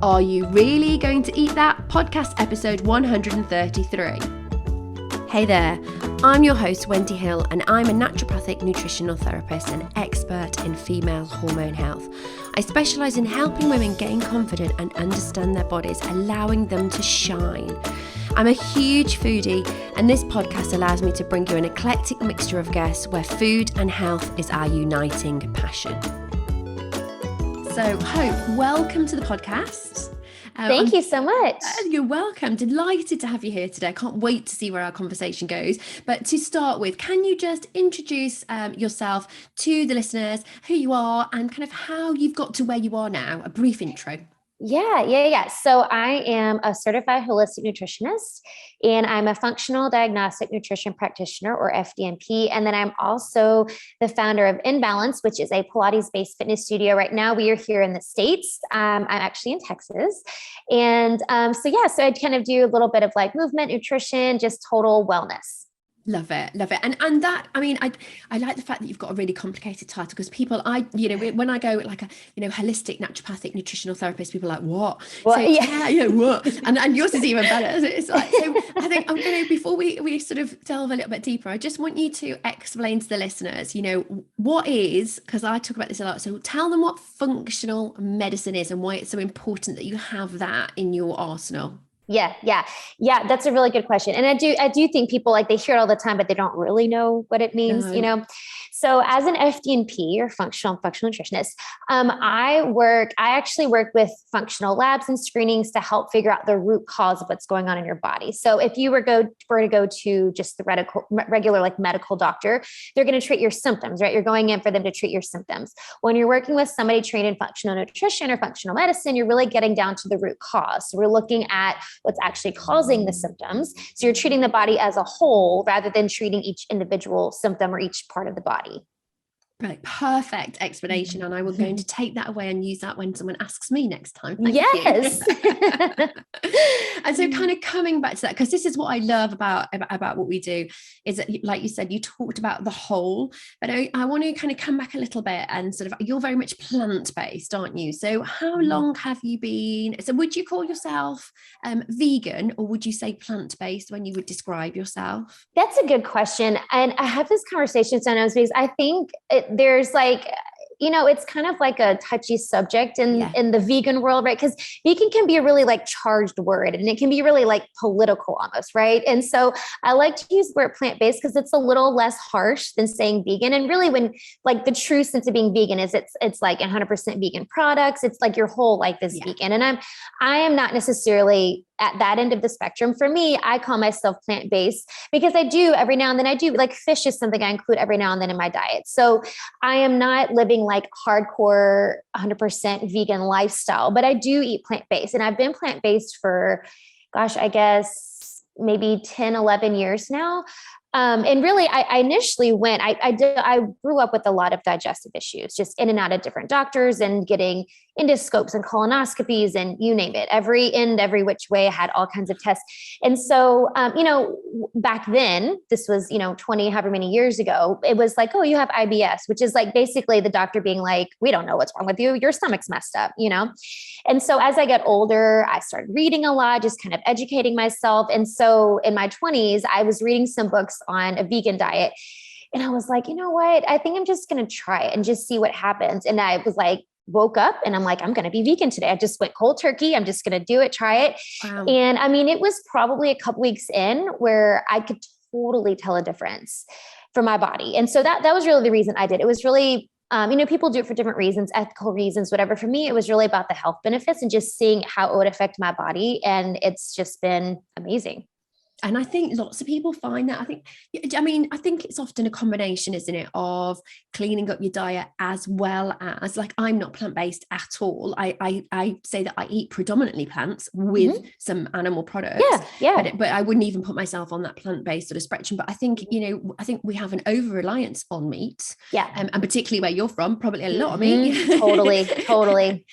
Are You Really Going to Eat That? Podcast episode 133. Hey there, I'm your host Wendy Hill and I'm a naturopathic nutritional therapist and expert in female hormone health. I specialise in helping women gain confidence and understand their bodies, allowing them to shine. I'm a huge foodie and this podcast allows me to bring you an eclectic mixture of guests where food and health is our uniting passion. So Hope, welcome to the podcast. Thank you so much. You're welcome. Delighted to have you here today. I can't wait to see where our conversation goes. But to start with, can you just introduce yourself to the listeners, who you are and kind of how you've got to where you are now? A brief intro. Yeah. So I am a certified holistic nutritionist and I'm a functional diagnostic nutrition practitioner or FDNP. And then I'm also the founder of InBalance, which is a Pilates-based fitness studio. Right now we are here in the States. I'm actually in Texas. And so I kind of do a little bit of like movement, nutrition, just total wellness. Love it. And that, I mean, I like the fact that you've got a really complicated title because people, when I go like a, holistic naturopathic nutritional therapist, people are like, what? What? And yours is even better. It's like, so I think, before we sort of delve a little bit deeper, I just want you to explain to the listeners, what is, because I talk about this a lot. So tell them what functional medicine is and why it's so important that you have that in your arsenal. Yeah. That's a really good question. And I do think people like they hear it all the time, but they don't really know what it means, So as an FDNP or functional nutritionist, I actually work with functional labs and screenings to help figure out the root cause of what's going on in your body. So if you were to go to just the regular like medical doctor, they're going to treat your symptoms, right? You're going in for them to treat your symptoms. When you're working with somebody trained in functional nutrition or functional medicine, you're really getting down to the root cause. So we're looking at what's actually causing the symptoms. So you're treating the body as a whole rather than treating each individual symptom or each part of the body. Right, perfect explanation. And I will going to take that away and use that when someone asks me next time. Thank you. And so kind of coming back to that, because this is what I love about what we do, is that, like you said, you talked about the whole, but I want to kind of come back a little bit and sort of, you're very much plant-based, aren't you? So how long have you been, so would you call yourself vegan or would you say plant-based when you would describe yourself? That's a good question. And I have this conversation sometimes because I think there's like, it's kind of like a touchy subject in the vegan world, right? Because vegan can be a really like charged word and it can be really like political almost, right? And so I like to use the word plant-based because it's a little less harsh than saying vegan. And really when like the true sense of being vegan is it's like 100% vegan products. It's like your whole life is vegan. And I am not necessarily at that end of the spectrum. For me, I call myself plant-based because I do every now and then like fish is something I include every now and then in my diet. So I am not living like hardcore 100% vegan lifestyle, but I do eat plant-based and I've been plant-based for, I guess maybe 10, 11 years now. And really, I initially went, I grew up with a lot of digestive issues, just in and out of different doctors and getting endoscopes and colonoscopies and you name it, every which way I had all kinds of tests. And so, back then, this was, 20, however many years ago, it was like, oh, you have IBS, which is like basically the doctor being like, we don't know what's wrong with you. Your stomach's messed up, And so as I got older, I started reading a lot, just kind of educating myself. And so in my 20s, I was reading some books on a vegan diet. And I was like, you know what? I think I'm just going to try it and just see what happens. And I was like, woke up and I'm like, I'm going to be vegan today. I just went cold turkey. I'm just going to do it, try it. Wow. And I mean, it was probably a couple weeks in where I could totally tell a difference for my body. And so that was really the reason I did. It was really, people do it for different reasons, ethical reasons, whatever. For me, it was really about the health benefits and just seeing how it would affect my body. And it's just been amazing. And I think lots of people find that. I think it's often a combination, isn't it, of cleaning up your diet as well as, like, I'm not plant-based at all. I say that I eat predominantly plants with some animal products. Yeah. But I wouldn't even put myself on that plant-based sort of spectrum. But I think, we have an over-reliance on meat. Yeah. And particularly where you're from, probably a lot of meat. Totally.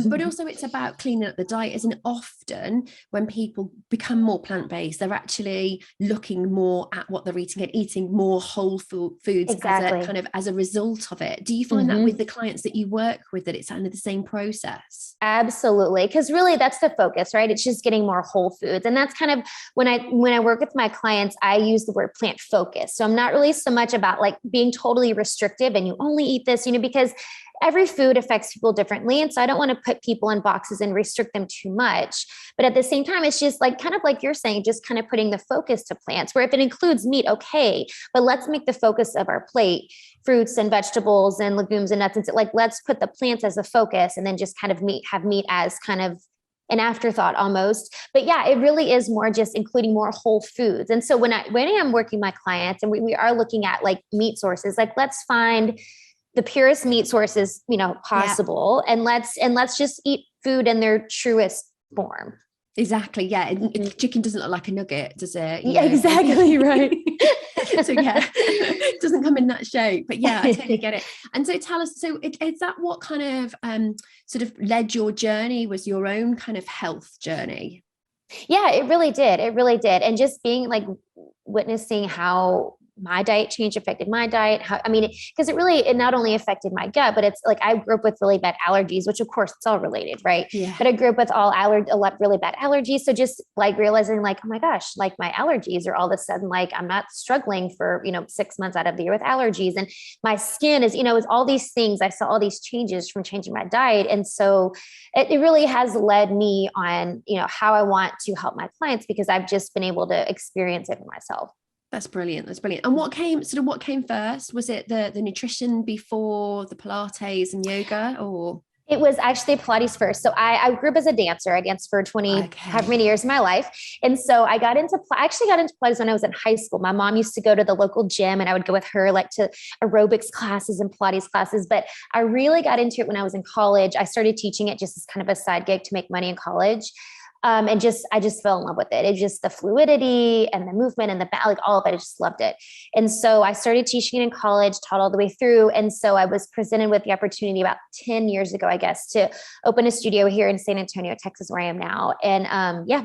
But also it's about cleaning up the diet, isn't it? Often when people become more plant-based, they're actually actually looking more at what they're eating and eating more whole foods Exactly. as a kind of as a result of it. Do you find that with the clients that you work with, that it's kind of the same process? Absolutely. Because really that's the focus, right? It's just getting more whole foods. And that's kind of when I work with my clients, I use the word plant focused. So I'm not really so much about like being totally restrictive and you only eat this, because every food affects people differently. And so I don't want to put people in boxes and restrict them too much. But at the same time, it's just like kind of like you're saying, just kind of putting the focus to plants, where if it includes meat, okay, but let's make the focus of our plate fruits and vegetables and legumes and nuts. And like, let's put the plants as a focus and then just kind of have meat as kind of an afterthought almost. But yeah, it really is more just including more whole foods. And so when I am working my clients and we are looking at like meat sources, like let's find the purest meat sources, possible. Yeah. And let's just eat food in their truest form. Exactly. Yeah. Chicken doesn't look like a nugget, does it? Yeah, exactly. Right. So yeah, it doesn't come in that shape, but yeah, I totally get it. And so tell us, so is that what kind of sort of led your journey, was your own kind of health journey? Yeah, it really did. It really did. And just being like witnessing how my diet change affected my diet. Because it not only affected my gut, but it's like I grew up with really bad allergies, which of course it's all related, right? Yeah. But I grew up with really bad allergies. So just like realizing like, oh my gosh, like my allergies are all of a sudden, like I'm not struggling for, 6 months out of the year with allergies, and my skin is, is all these things. I saw all these changes from changing my diet. And so it really has led me on, how I want to help my clients, because I've just been able to experience it for myself. That's brilliant. That's brilliant. And what came first? Was it the nutrition before the Pilates and yoga, or? It was actually Pilates first. So I grew up as a dancer. I danced for 20, however many years of my life. And so I actually got into Pilates when I was in high school. My mom used to go to the local gym and I would go with her like to aerobics classes and Pilates classes. But I really got into it when I was in college. I started teaching it just as kind of a side gig to make money in college. And I just fell in love with it. It's just the fluidity and the movement and like all of it. I just loved it. And so I started teaching it in college, taught all the way through. And so I was presented with the opportunity about 10 years ago, I guess, to open a studio here in San Antonio, Texas, where I am now. And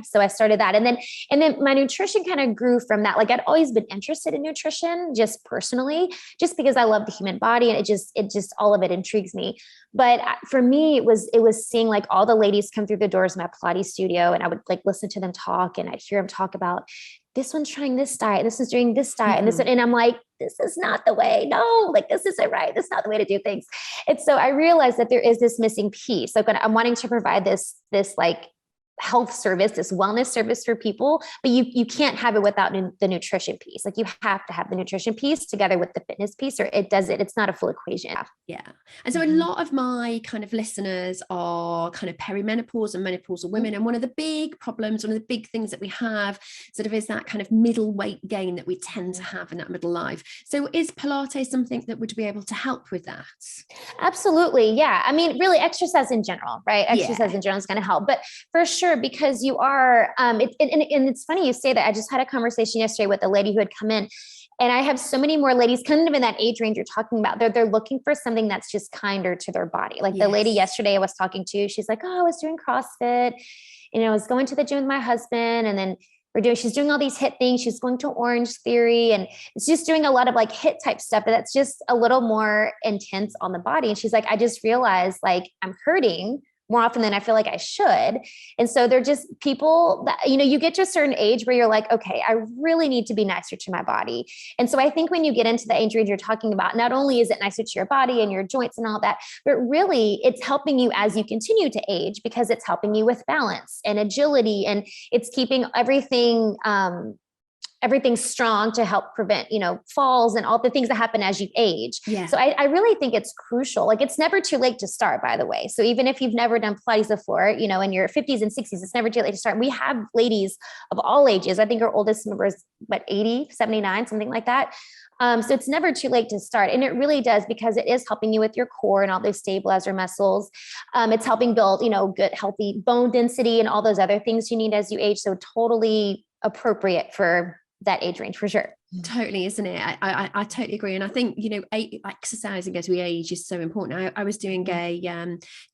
so I started that. And then my nutrition kind of grew from that. Like I'd always been interested in nutrition, just personally, just because I love the human body, and it just all of it intrigues me. But for me, it was seeing like all the ladies come through the doors of my Pilates studio, and I would like listen to them talk, and I'd hear them talk about this one's trying this diet, this is doing this diet, and this one, and I'm like, this is not the way. No, like this isn't right. This is not the way to do things. And so I realized that there is this missing piece. Like I'm wanting to provide this like health service, this wellness service for people, but you can't have it without the nutrition piece. Like you have to have the nutrition piece together with the fitness piece, or it's not a full equation. Yeah. And so a lot of my kind of listeners are kind of perimenopause and menopausal women. And one of the big problems, one of the big things that we have sort of is that kind of middle weight gain that we tend to have in that middle life. So is Pilates something that would be able to help with that? Absolutely. Yeah. I mean, really exercise in general, right? Exercise in general is going to help, but for sure, because you are, and it's funny you say that. I just had a conversation yesterday with a lady who had come in, and I have so many more ladies kind of in that age range you're talking about. They're looking for something that's just kinder to their body. Like the lady yesterday I was talking to, she's like, oh, I was doing CrossFit, and I was going to the gym with my husband, and then she's doing all these HIIT things. She's going to Orange Theory, and it's just doing a lot of like HIIT type stuff, but that's just a little more intense on the body. And she's like, I just realized like I'm hurting more often than I feel like I should. And so they're just people that, you get to a certain age where you're like, okay, I really need to be nicer to my body. And so I think when you get into the age range you're talking about, not only is it nicer to your body and your joints and all that, but really it's helping you as you continue to age, because it's helping you with balance and agility, and it's keeping everything strong to help prevent, falls and all the things that happen as you age. Yeah. So I really think it's crucial. Like it's never too late to start, by the way. So even if you've never done Pilates before, in your 50s and 60s, it's never too late to start. We have ladies of all ages. I think our oldest member is 80, 79, something like that. So it's never too late to start. And it really does, because it is helping you with your core and all those stabilizer muscles. It's helping build, good, healthy bone density and all those other things you need as you age. So totally appropriate for that age range for sure. Totally, isn't it? I totally agree. And I think, exercising as we age is so important. I was doing do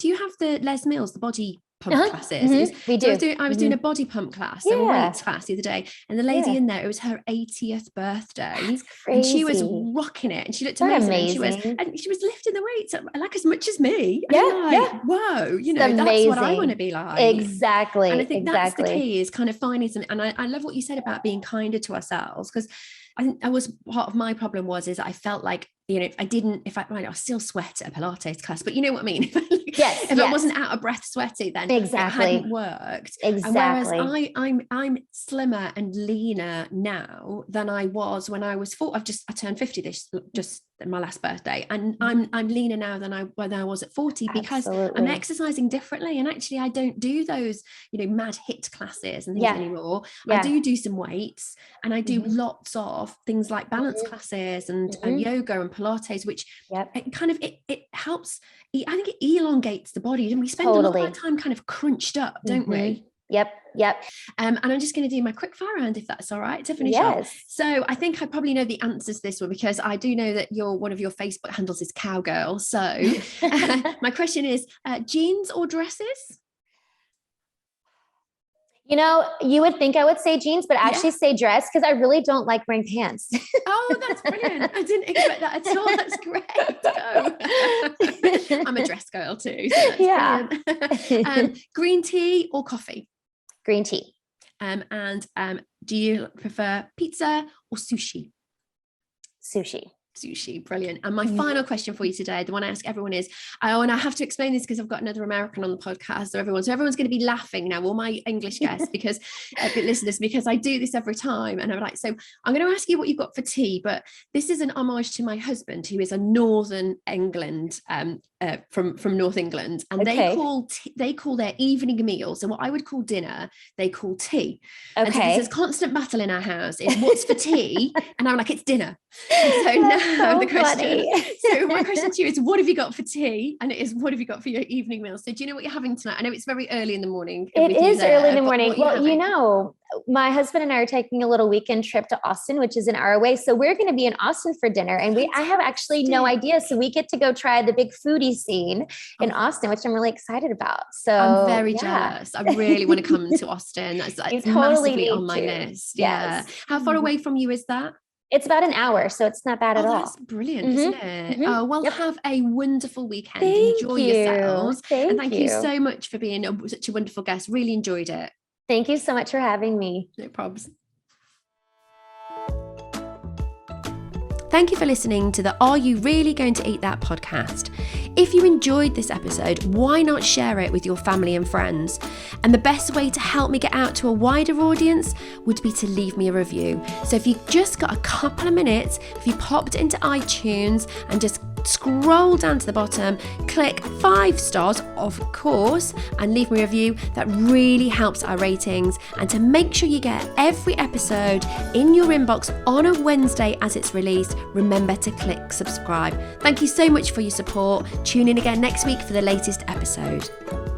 you have the Les Mills, the body pump classes. We do. So I was doing a body pump class, so a weights class the other day, and the lady in there, it was her 80th birthday, and she was rocking it, and she looked amazing. And she was lifting the weights like as much as me. Whoa, you know, that's what I want to be like. Exactly. And I think that's the key, is kind of finding something. And I love what you said about being kinder to ourselves, because I think that was part of my problem is I felt like, you know, I still sweat at a Pilates class, but you know what I mean? If I wasn't out of breath sweaty, then it hadn't worked. Exactly. And whereas I'm slimmer and leaner now than I was when I was 4. I turned 50 just my last birthday, and I'm leaner now than I was at 40, because I'm exercising differently. And actually I don't do those, you know, mad HIIT classes and things anymore. I do some weights, and I do lots of things like balance classes and yoga and Pilates, which it helps. I think it elongates the body, and we spend a lot of our time kind of crunched up, don't we? Yep. And I'm just going to do my quick fire round, if that's all right, to finish up. So I think I probably know the answers to this one, because I do know that one of your Facebook handles is Cowgirl. So my question is, jeans or dresses? You know, you would think I would say jeans, but I actually say dress, because I really don't like wearing pants. Oh, that's brilliant. I didn't expect that at all. That's great. I'm a dress girl too. So that's brilliant. Green tea or coffee? Green tea. And do you prefer pizza or sushi? Sushi, brilliant. And my final question for you today, the one I ask everyone is, and I have to explain this because I've got another American on the podcast, so everyone's going to be laughing now, all my English guests, because listeners, because I do this every time, and I'm like, so I'm going to ask you what you've got for tea, but this is an homage to my husband, who is a Northern England, from North England, and they call their evening meal, so what I would call dinner, they call tea. And so there's this constant battle in our house, is what's for tea, and I'm like, it's dinner. And so now my question to you is, what have you got for tea? And it is, what have you got for your evening meal? So do you know what you're having tonight? I know it's very early in the morning. It is early in the morning. Well, you know, my husband and I are taking a little weekend trip to Austin, which is an hour away. So we're going to be in Austin for dinner, and I have actually no idea. So we get to go try the big foodie scene in Austin, which I'm really excited about. So I'm very jealous. I really want to come to Austin. That's massively on my list. Yeah. How far away from you is that? It's about an hour, so it's not bad at all. That's brilliant, isn't it? Oh, well, have a wonderful weekend. Enjoy yourselves. And thank you so much for being such a wonderful guest. Really enjoyed it. Thank you so much for having me. No problems. Thank you for listening to the Are You Really Going to Eat That podcast. If you enjoyed this episode, why not share it with your family and friends? And the best way to help me get out to a wider audience would be to leave me a review. So if you've just got a couple of minutes, if you popped into iTunes and just scroll down to the bottom, click 5 stars, of course, and leave me a review. That really helps our ratings. And to make sure you get every episode in your inbox on a Wednesday as it's released, remember to click subscribe. Thank you so much for your support. Tune in again next week for the latest episode.